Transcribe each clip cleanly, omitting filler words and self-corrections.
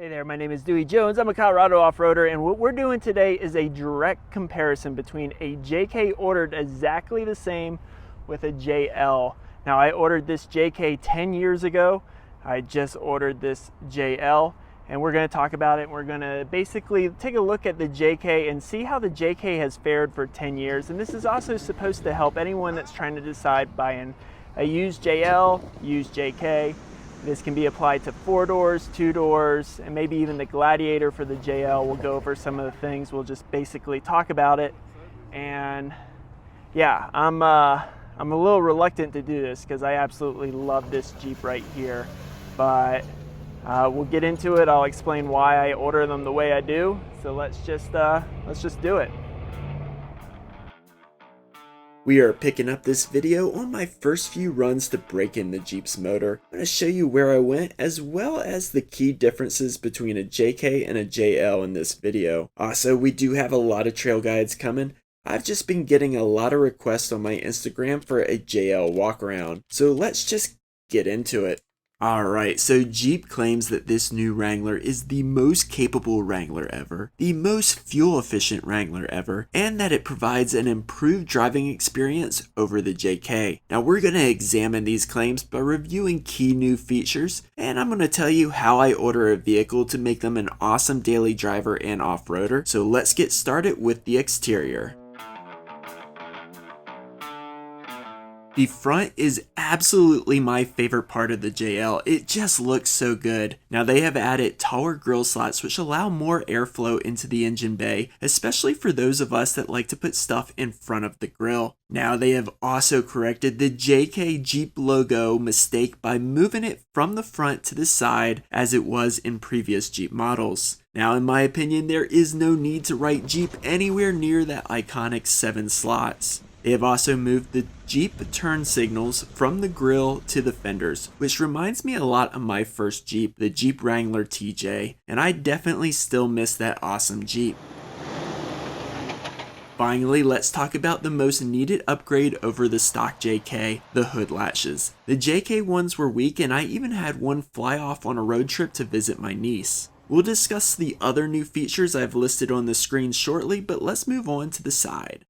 Hey there, my name is Dewey Jones. I'm a Colorado off-roader, and what we're doing today is a direct comparison between a JK ordered exactly the same with a JL. Now, I ordered this JK 10 years ago. I just ordered this JL, and we're going to talk about it. We're going to basically take a look at the JK and see how the JK has fared for 10 years. And this is also supposed to help anyone that's trying to decide buying a used JL, used JK. This can be applied to 4-doors, 2-doors, and maybe even the Gladiator for the JL. We'll go over some of the things. We'll just basically talk about it. And yeah, I'm a little reluctant to do this because I absolutely love this Jeep right here. But we'll get into it. I'll explain why I order them the way I do. So let's just do it. We are picking up this video on my first few runs to break in the Jeep's motor. I'm going to show you where I went as well as the key differences between a JK and a JL in this video. Also, we do have a lot of trail guides coming. I've just been getting a lot of requests on my Instagram for a JL walk around. So let's just get into it. Alright, so Jeep claims that this new Wrangler is the most capable Wrangler ever, the most fuel-efficient Wrangler ever, and that it provides an improved driving experience over the JK. Now we're going to examine these claims by reviewing key new features, and I'm going to tell you how I order a vehicle to make them an awesome daily driver and off-roader. So let's get started with the exterior. The front is absolutely my favorite part of the JL. It just looks so good. Now they have added taller grille slots which allow more airflow into the engine bay, especially for those of us that like to put stuff in front of the grille. Now they have also corrected the JK Jeep logo mistake by moving it from the front to the side as it was in previous Jeep models. Now in my opinion, there is no need to write Jeep anywhere near that iconic 7 slots. They have also moved the Jeep turn signals from the grille to the fenders, which reminds me a lot of my first Jeep, the Jeep Wrangler TJ, and I definitely still miss that awesome Jeep. Finally, let's talk about the most needed upgrade over the stock JK, the hood latches. The JK ones were weak and I even had one fly off on a road trip to visit my niece. We'll discuss the other new features I've listed on the screen shortly, but let's move on to the side.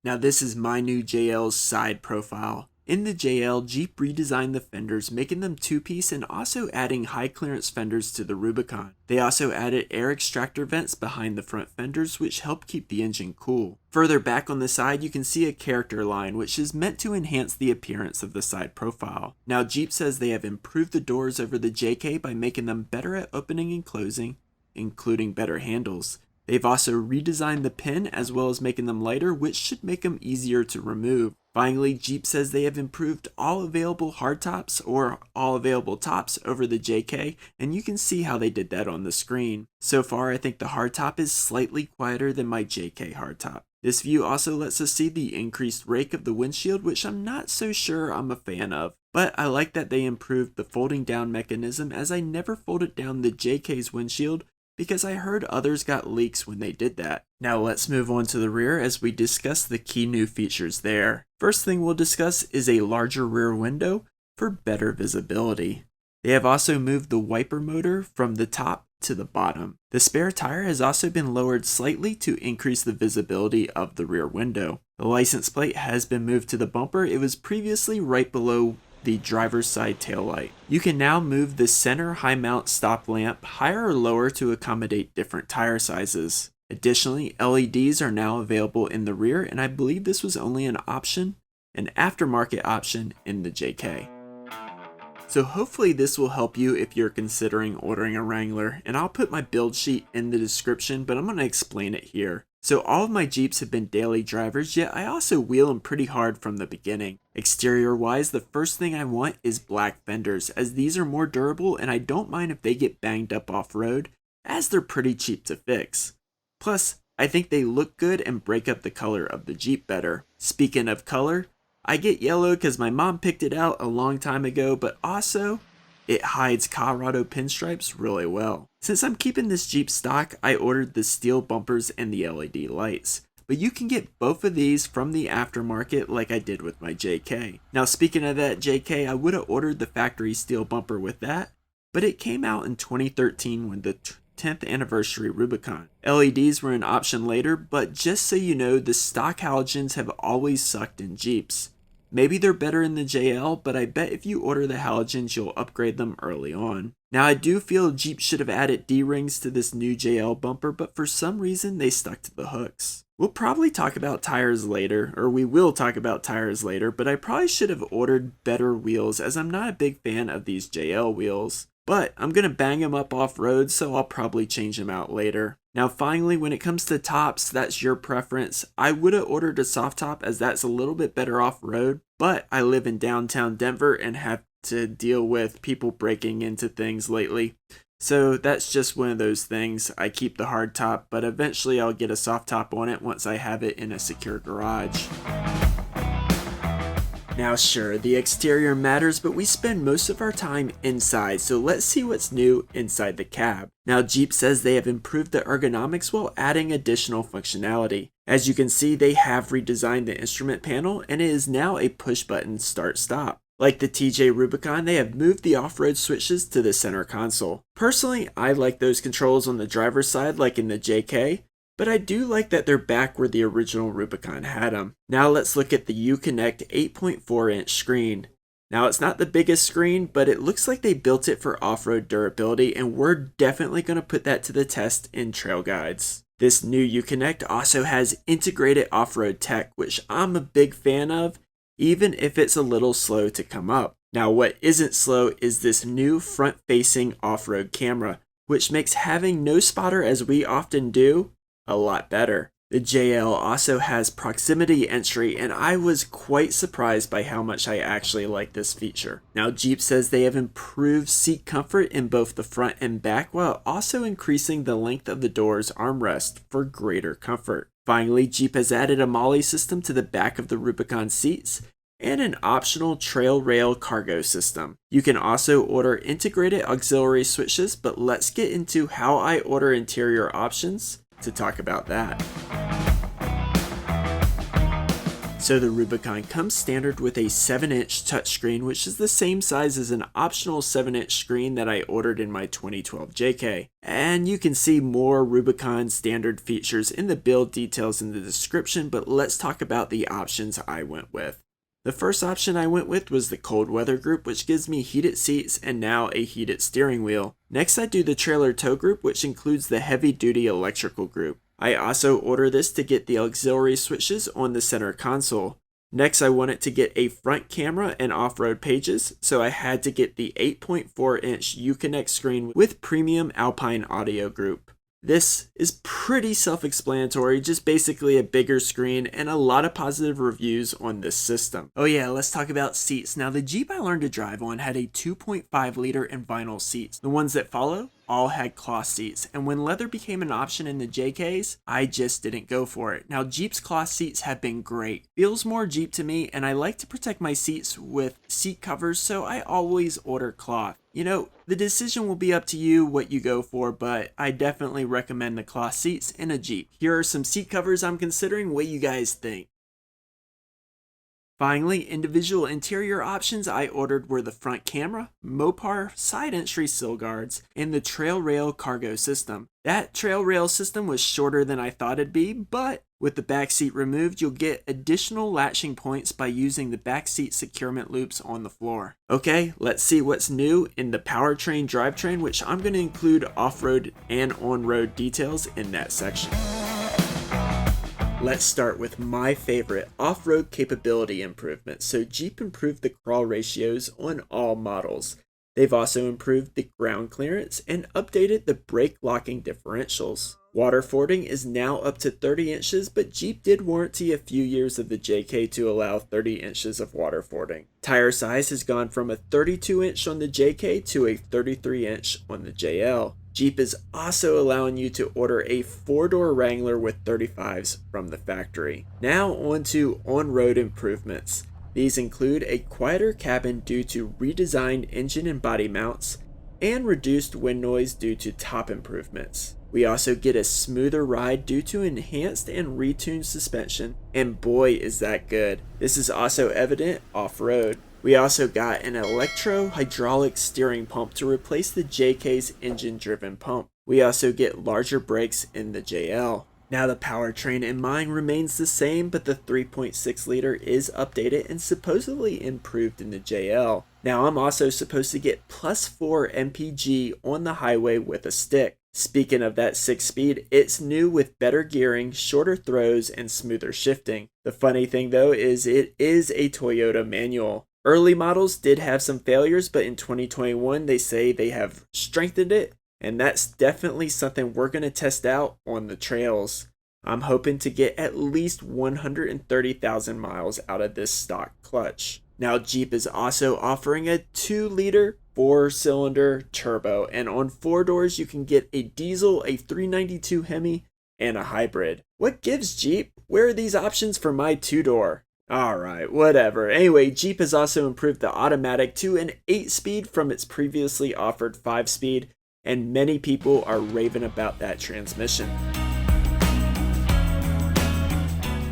Now this is my new JL's side profile. In the JL, Jeep redesigned the fenders, making them 2-piece and also adding high clearance fenders to the Rubicon. They also added air extractor vents behind the front fenders which help keep the engine cool. Further back on the side you can see a character line which is meant to enhance the appearance of the side profile. Now Jeep says they have improved the doors over the JK by making them better at opening and closing, including better handles. They've also redesigned the pin as well as making them lighter, which should make them easier to remove. Finally, Jeep says they have improved all available hardtops or all available tops over the JK, and you can see how they did that on the screen. So far, I think the hardtop is slightly quieter than my JK hardtop. This view also lets us see the increased rake of the windshield, which I'm not so sure I'm a fan of. But I like that they improved the folding down mechanism, as I never folded down the JK's windshield because I heard others got leaks when they did that. Now let's move on to the rear as we discuss the key new features there. First thing we'll discuss is a larger rear window for better visibility. They have also moved the wiper motor from the top to the bottom. The spare tire has also been lowered slightly to increase the visibility of the rear window. The license plate has been moved to the bumper. It was previously right below the driver's side taillight. You can now move the center high mount stop lamp higher or lower to accommodate different tire sizes. Additionally, LEDs are now available in the rear, and I believe this was only an aftermarket option in the JK. So hopefully this will help you if you're considering ordering a Wrangler, and I'll put my build sheet in the description, but I'm going to explain it here. So all of my Jeeps have been daily drivers, yet I also wheel them pretty hard from the beginning. Exterior wise, the first thing I want is black fenders, as these are more durable and I don't mind if they get banged up off-road, as they're pretty cheap to fix. Plus, I think they look good and break up the color of the Jeep better. Speaking of color, I get yellow because my mom picked it out a long time ago, but also it hides Colorado pinstripes really well. Since I'm keeping this Jeep stock, I ordered the steel bumpers and the LED lights. But you can get both of these from the aftermarket like I did with my JK. Now speaking of that JK, I would have ordered the factory steel bumper with that, but it came out in 2013 when the 10th anniversary Rubicon. LEDs were an option later, but just so you know, the stock halogens have always sucked in Jeeps. Maybe they're better in the JL, but I bet if you order the halogens, you'll upgrade them early on. Now, I do feel Jeep should have added D-rings to this new JL bumper, but for some reason, they stuck to the hooks. We'll probably talk about tires later, or we will talk about tires later, but I probably should have ordered better wheels as I'm not a big fan of these JL wheels. But I'm going to bang them up off-road, so I'll probably change them out later. Now finally, when it comes to tops, that's your preference. I would have ordered a soft top as that's a little bit better off-road, but I live in downtown Denver and have to deal with people breaking into things lately. So that's just one of those things. I keep the hard top, but eventually I'll get a soft top on it once I have it in a secure garage. Now sure, the exterior matters, but we spend most of our time inside, so let's see what's new inside the cab. Now Jeep says they have improved the ergonomics while adding additional functionality. As you can see, they have redesigned the instrument panel and it is now a push button start-stop. Like the TJ Rubicon, they have moved the off-road switches to the center console. Personally, I like those controls on the driver's side like in the JK, but I do like that they're back where the original Rubicon had them. Now let's look at the Uconnect 8.4-inch screen. Now it's not the biggest screen, but it looks like they built it for off-road durability, and we're definitely going to put that to the test in trail guides. This new Uconnect also has integrated off-road tech, which I'm a big fan of, even if it's a little slow to come up. Now what isn't slow is this new front-facing off-road camera, which makes having no spotter as we often do a lot better. The JL also has proximity entry, and I was quite surprised by how much I actually like this feature. Now Jeep says they have improved seat comfort in both the front and back while also increasing the length of the door's armrest for greater comfort. Finally, Jeep has added a MOLLE system to the back of the Rubicon seats and an optional trail rail cargo system. You can also order integrated auxiliary switches, but let's get into how I order interior options to talk about that. So the Rubicon comes standard with a 7-inch touchscreen, which is the same size as an optional 7-inch screen that I ordered in my 2012 JK. And you can see more Rubicon standard features in the build details in the description, but let's talk about the options I went with. The first option I went with was the cold weather group, which gives me heated seats and now a heated steering wheel. Next I do the trailer tow group, which includes the heavy duty electrical group. I also order this to get the auxiliary switches on the center console. Next I wanted to get a front camera and off-road pages, so I had to get the 8.4-inch Uconnect screen with premium Alpine audio group. This is pretty self-explanatory, just basically a bigger screen and a lot of positive reviews on this system. Oh yeah, let's talk about seats. Now the Jeep I learned to drive on had a 2.5 liter and vinyl seats. The ones that follow all had cloth seats, and when leather became an option in the JKs, I just didn't go for it. Now Jeep's cloth seats have been great. Feels more Jeep to me, and I like to protect my seats with seat covers, so I always order cloth. You know, the decision will be up to you what you go for, but I definitely recommend the cloth seats in a Jeep. Here are some seat covers I'm considering. What you guys think? Finally, individual interior options I ordered were the front camera, Mopar side entry sill guards, and the trail rail cargo system. That trail rail system was shorter than I thought it'd be, but with the back seat removed, you'll get additional latching points by using the back seat securement loops on the floor. Okay, let's see what's new in the Powertrain drivetrain, which I'm going to include off-road and on-road details in that section. Let's start with my favorite off-road capability improvements. So Jeep improved the crawl ratios on all models. They've also improved the ground clearance and updated the brake locking differentials. Water fording is now up to 30 inches, but Jeep did warranty a few years of the JK to allow 30 inches of water fording. Tire size has gone from a 32-inch on the JK to a 33-inch on the JL. Jeep is also allowing you to order a 4-door Wrangler with 35s from the factory. Now on to on-road improvements. These include a quieter cabin due to redesigned engine and body mounts, and reduced wind noise due to top improvements. We also get a smoother ride due to enhanced and retuned suspension, and boy is that good. This is also evident off-road. We also got an electro-hydraulic steering pump to replace the JK's engine-driven pump. We also get larger brakes in the JL. Now the powertrain in mine remains the same, but the 3.6 liter is updated and supposedly improved in the JL. Now I'm also supposed to get +4 mpg on the highway with a stick. Speaking of that 6-speed, it's new with better gearing, shorter throws, and smoother shifting. The funny thing though is it is a Toyota manual. Early models did have some failures, but in 2021 they say they have strengthened it, and that's definitely something we're going to test out on the trails. I'm hoping to get at least 130,000 miles out of this stock clutch. Now Jeep is also offering a 2-liter 4-cylinder turbo, and on 4 doors you can get a diesel, a 392 Hemi, and a hybrid. What gives Jeep? Where are these options for my 2-door? Alright, whatever. Anyway, Jeep has also improved the automatic to an 8-speed from its previously offered 5-speed, and many people are raving about that transmission.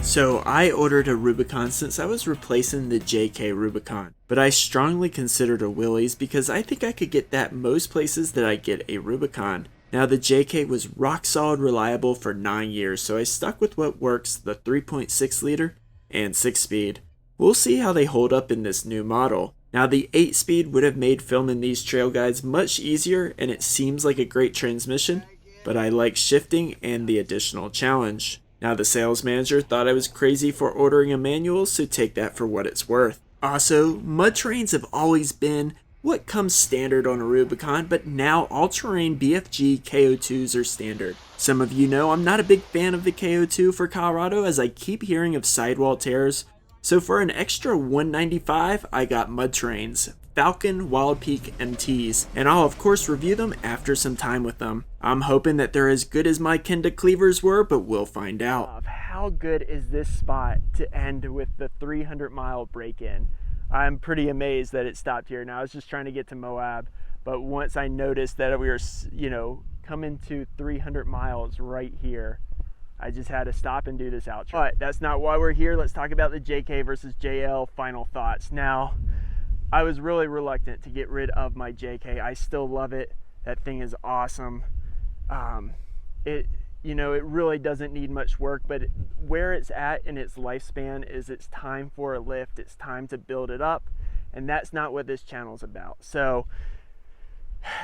So I ordered a Rubicon since I was replacing the JK Rubicon, but I strongly considered a Willys because I think I could get that most places that I get a Rubicon. Now the JK was rock solid reliable for 9 years, so I stuck with what works, the 3.6 liter and 6-speed. We'll see how they hold up in this new model. Now the 8-speed would have made filming these trail guides much easier, and it seems like a great transmission, but I like shifting and the additional challenge. Now the sales manager thought I was crazy for ordering a manual, so take that for what it's worth. Also, mud terrains have always been what comes standard on a Rubicon, but now all-terrain BFG KO2s are standard. Some of you know I'm not a big fan of the KO2 for Colorado, as I keep hearing of sidewall tears. So for an extra $195, I got mud terrains, Falcon Wild Peak MTs, and I'll of course review them after some time with them. I'm hoping that they're as good as my Kenda Cleavers were, but we'll find out. How good is this spot to end with the 300-mile break-in? I'm pretty amazed that it stopped here. Now I was just trying to get to Moab, but once I noticed that we were, coming to 300 miles right here, I just had to stop and do this outro. But that's not why we're here. Let's talk about the JK versus JL final thoughts. Now, I was really reluctant to get rid of my JK. I still love it. That thing is awesome. It really doesn't need much work, but where it's at in its lifespan is it's time for a lift. It's time to build it up, and that's not what this channel's about. So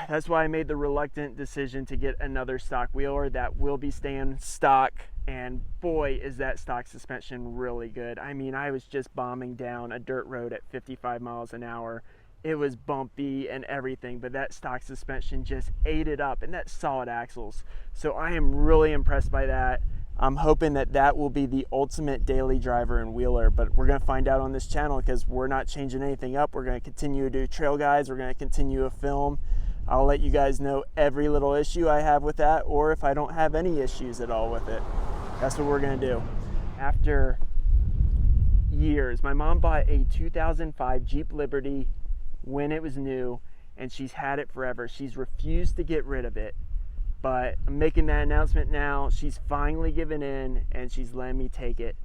that's why I made the reluctant decision to get another stock wheeler that will be staying stock, and boy is that stock suspension really good. I mean, I was just bombing down a dirt road at 55 miles an hour. It was bumpy and everything, but that stock suspension just ate it up, and that's solid axles. So I am really impressed by that. I'm hoping that that will be the ultimate daily driver and wheeler, but we're going to find out on this channel because we're not changing anything up. We're going to continue to do trail guides. We're going to continue to film. I'll let you guys know every little issue I have with that, or if I don't have any issues at all with it. That's what we're going to do. After years, my mom bought a 2005 Jeep Liberty when it was new, and she's had it forever. She's refused to get rid of it, but I'm making that announcement now. She's finally given in, and she's letting me take it.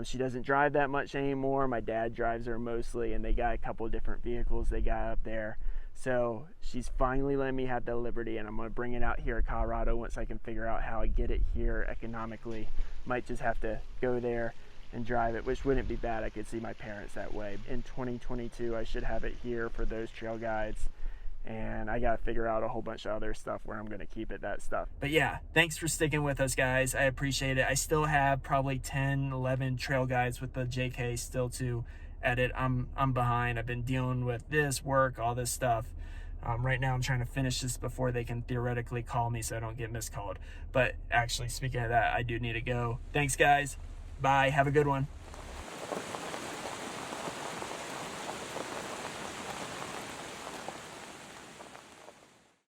She doesn't drive that much anymore. My dad drives her mostly, and they got a couple of different vehicles they got up there. So she's finally letting me have the Liberty, and I'm going to bring it out here in Colorado once I can figure out how I get it here economically. Might just have to go there and drive it, which wouldn't be bad. I could see my parents that way. In 2022, I should have it here for those trail guides, and I got to figure out a whole bunch of other stuff where I'm going to keep it, that stuff. But yeah, thanks for sticking with us, guys. I appreciate it. I still have probably 10, 11 trail guides with the JK still to edit. I'm behind. I've been dealing with this work, all this stuff. Right now I'm trying to finish this before they can theoretically call me so I don't get miscalled. But actually, speaking of that, I do need to go. Thanks, guys. Bye. Have a good one.